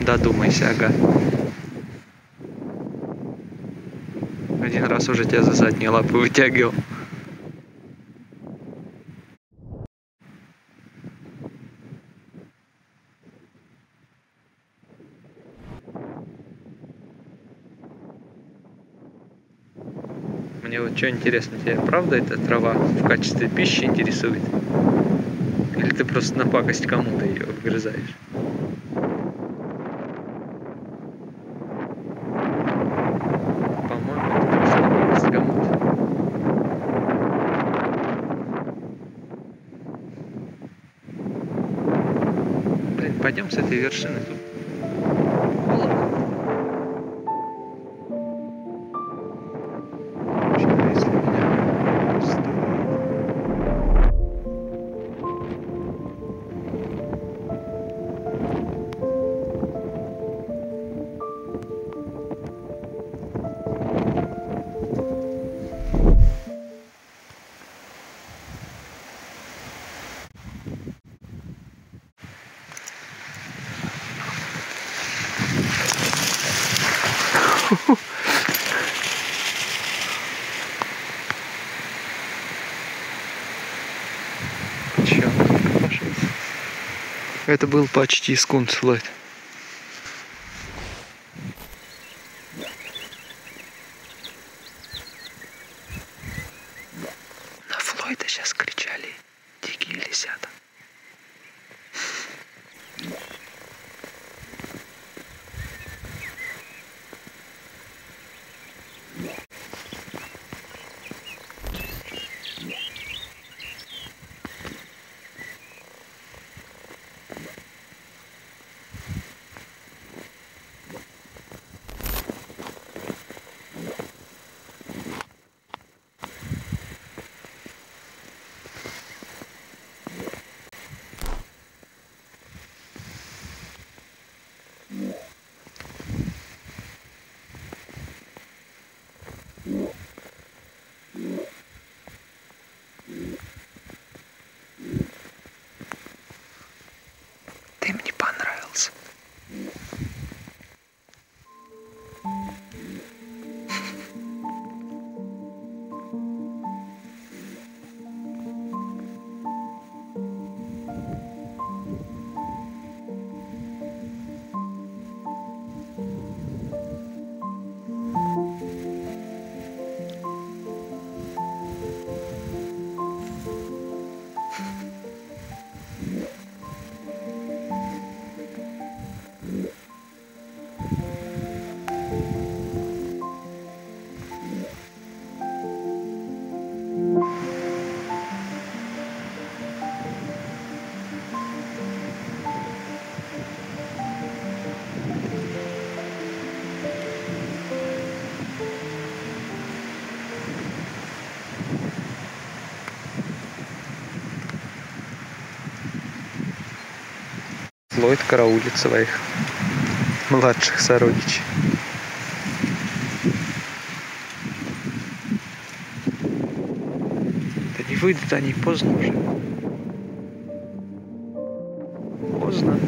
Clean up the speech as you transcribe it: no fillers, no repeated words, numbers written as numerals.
Додумайся, ага. Один раз уже тебя за задние лапы вытягивал. Мне вот что интересно, тебе правда эта трава в качестве пищи интересует? Или ты просто на пакость кому-то ее вгрызаешь? По-моему, это просто на пакость кому-то. Блин, пойдем с этой вершины тут. Холодно. Если меня устроит. Чё, пошел? Это был почти скунс, Флойд. На Флойда сейчас кричали дикие лисята. Ты мне понравился. Флойд караулит своих младших сородичей. Да не выйдут они, поздно уже. Поздно.